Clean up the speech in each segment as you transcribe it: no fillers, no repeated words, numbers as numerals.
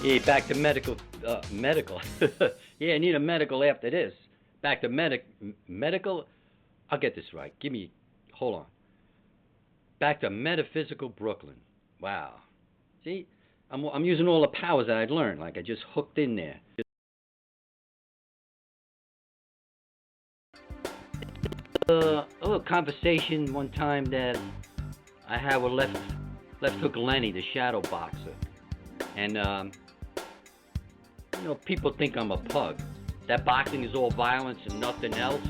Yeah, back to medical. Yeah, I need a medical after this. Back to medical. I'll get this right. Hold on. Back to metaphysical Brooklyn. Wow. See, I'm using all the powers that I'd learned. Like I just hooked in there. A little conversation one time that I had with left hook Lenny, the shadow boxer, and people think I'm a pug. That boxing is all violence and nothing else.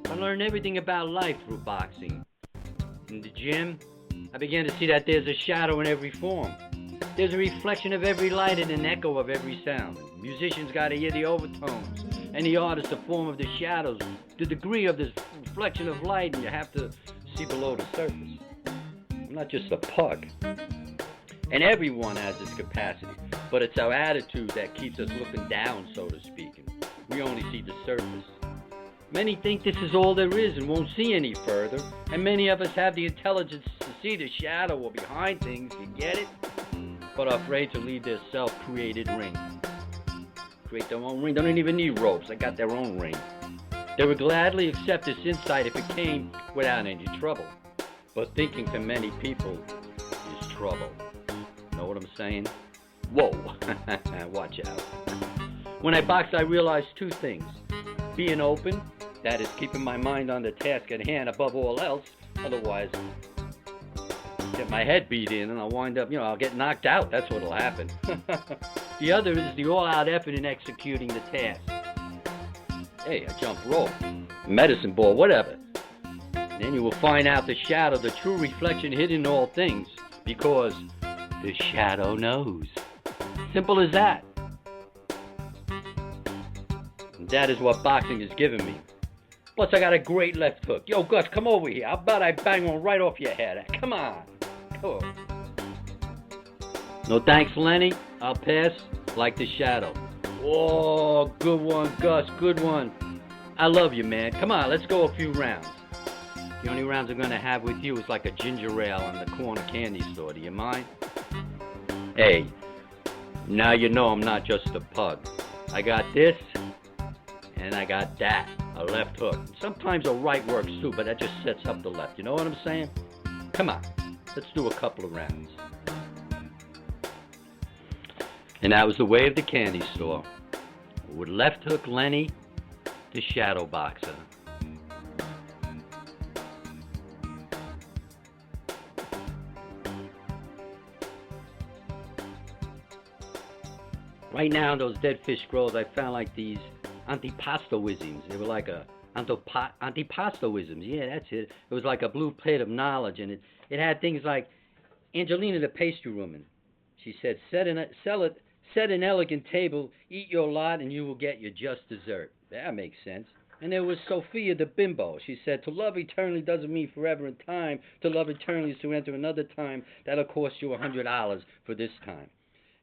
I learned everything about life through boxing. In the gym, I began to see that there's a shadow in every form. There's a reflection of every light and an echo of every sound. Musicians got to hear the overtones, and the artist the form of the shadows, the degree of this reflection of light, and you have to see below the surface. I'm not just a pug. And everyone has this capacity, but it's our attitude that keeps us looking down, so to speak, and we only see the surface. Many think this is all there is and won't see any further, and many of us have the intelligence to see the shadow or behind things, you get it? But are afraid to leave their self-created ring. Create their own ring. They don't even need ropes. They got their own ring. They would gladly accept this insight if it came without any trouble. But thinking for many people is trouble. Know what I'm saying? Whoa. Watch out. When I boxed, I realized two things. Being open, that is keeping my mind on the task at hand above all else. Otherwise, get my head beat in and I'll wind up, I'll get knocked out. That's what'll happen. The other is the all-out effort in executing the task. Hey, a jump rope, medicine ball, whatever. And then you will find out the shadow, the true reflection hidden in all things, because the shadow knows. Simple as that. And that is what boxing has given me. Plus, I got a great left hook. Yo, Gus, come over here. How about I bang one right off your head? Come on. Come on. No thanks, Lenny. I'll pass like the shadow. Oh, good one, Gus. Good one. I love you, man. Come on, let's go a few rounds. The only rounds I'm going to have with you is like a ginger ale in the corner candy store. Do you mind? Hey, now you know I'm not just a pug. I got this, and I got that. A left hook. Sometimes a right works too, but that just sets up the left. You know what I'm saying? Come on, let's do a couple of rounds. And that was the way of the candy store. With left hook Lenny, the shadow boxer. Right now in those dead fish scrolls, I found like these Antipastoisms. They were like Antipastoisms. Yeah, that's it. It was like a blue plate of knowledge, and it had things like Angelina the pastry woman. She said, set an elegant table, eat your lot, and you will get your just dessert. That makes sense. And there was Sophia the bimbo. She said, to love eternally doesn't mean forever in time. To love eternally is to enter another time. That'll cost you $100 for this time.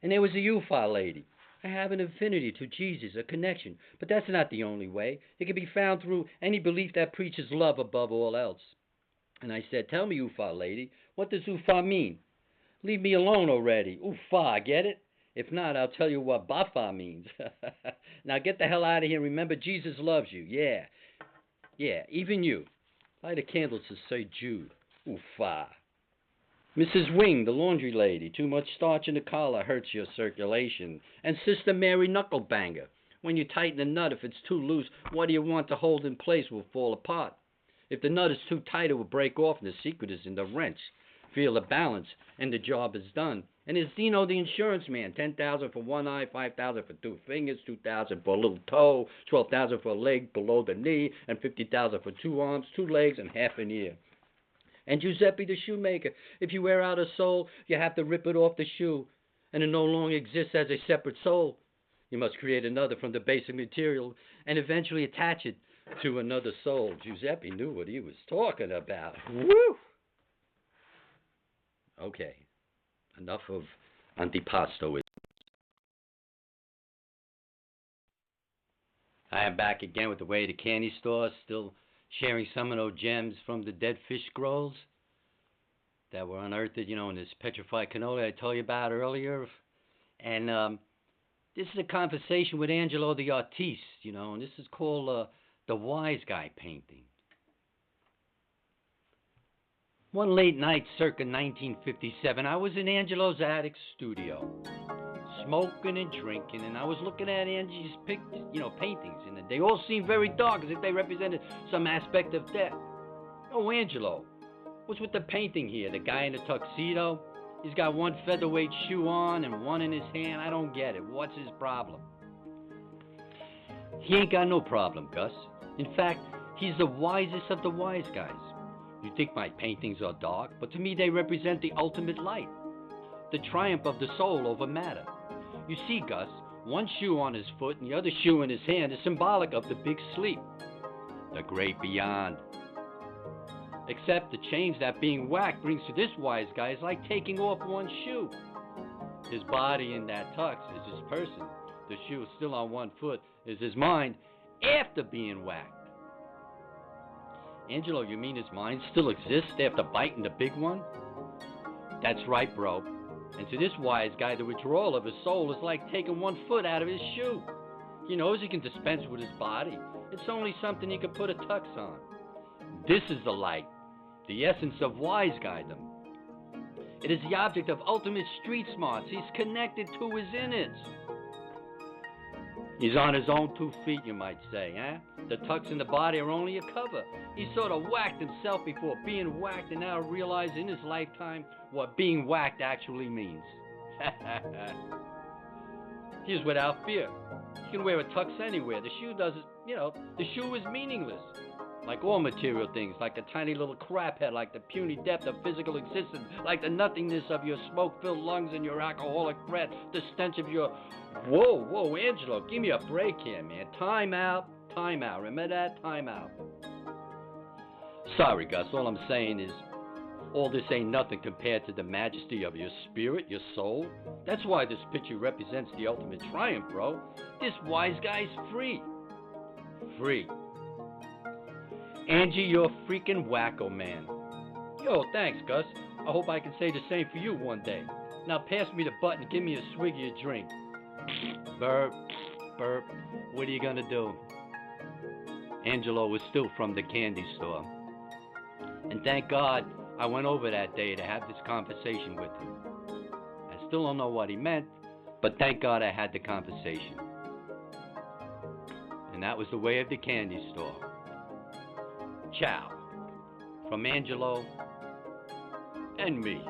And there was a UFA lady. I have an affinity to Jesus, a connection. But that's not the only way. It can be found through any belief that preaches love above all else. And I said, tell me, UFA lady, what does UFA mean? Leave me alone already. UFA, get it? If not, I'll tell you what Bafa means. Now get the hell out of here. Remember, Jesus loves you. Yeah, even you. Light a candle to St. Jude. Oofa. Mrs. Wing, the laundry lady. Too much starch in the collar hurts your circulation. And Sister Mary Knucklebanger. When you tighten the nut, if it's too loose, what do you want to hold in place will fall apart. If the nut is too tight, it will break off, and the secret is in the wrench. Feel the balance, and the job is done. And it's Dino the insurance man. $10,000 for one eye, $5,000 for two fingers, $2,000 for a little toe, $12,000 for a leg below the knee, and $50,000 for two arms, two legs, and half an ear. And Giuseppe the shoemaker. If you wear out a sole, you have to rip it off the shoe, and it no longer exists as a separate sole. You must create another from the basic material and eventually attach it to another sole. Giuseppe knew what he was talking about. Woo! Okay, enough of Antipastoism. I am back again with the way to candy store, still sharing some of those gems from the dead fish scrolls that were unearthed, in this petrified cannoli I told you about earlier. And This is a conversation with Angelo the Artiste, and this is called the Wise Guy Painting. One late night circa 1957, I was in Angelo's attic studio, smoking and drinking, and I was looking at Angie's paintings, and they all seemed very dark, as if they represented some aspect of death. Oh, Angelo, what's with the painting here? The guy in the tuxedo? He's got one featherweight shoe on and one in his hand. I don't get it. What's his problem? He ain't got no problem, Gus. In fact, he's the wisest of the wise guys. You think my paintings are dark, but to me they represent the ultimate light, the triumph of the soul over matter. You see, Gus, one shoe on his foot and the other shoe in his hand is symbolic of the big sleep, the great beyond. Except the change that being whacked brings to this wise guy is like taking off one shoe. His body in that tux is his person. The shoe is still on one foot is his mind after being whacked. Angelo, you mean his mind still exists after biting the big one? That's right, bro. And to this wise guy, the withdrawal of his soul is like taking one foot out of his shoe. He knows he can dispense with his body. It's only something he can put a tux on. This is the light, the essence of wise guydom. It is the object of ultimate street smarts. He's connected to his innards. He's on his own 2 feet, you might say, eh? The tux and the body are only a cover. He sort of whacked himself before being whacked and now realized in his lifetime what being whacked actually means. He's without fear. He can wear a tux anywhere. The shoe doesn't, the shoe is meaningless. Like all material things, like the tiny little crap head, like the puny depth of physical existence, like the nothingness of your smoke-filled lungs and your alcoholic breath, the stench of your... Whoa, Angelo, give me a break here, man. Time out. Remember that? Time out. Sorry, Gus, all I'm saying is all this ain't nothing compared to the majesty of your spirit, your soul. That's why this picture represents the ultimate triumph, bro. This wise guy's free. Free. Angie, you're a freaking wacko, man. Yo, thanks, Gus. I hope I can say the same for you one day. Now pass me the butt and give me a swig of your drink. Burp. What are you gonna do? Angelo was still from the candy store. And thank God I went over that day to have this conversation with him. I still don't know what he meant, but thank God I had the conversation. And that was the way of the candy store. Ciao, from Angelo and me.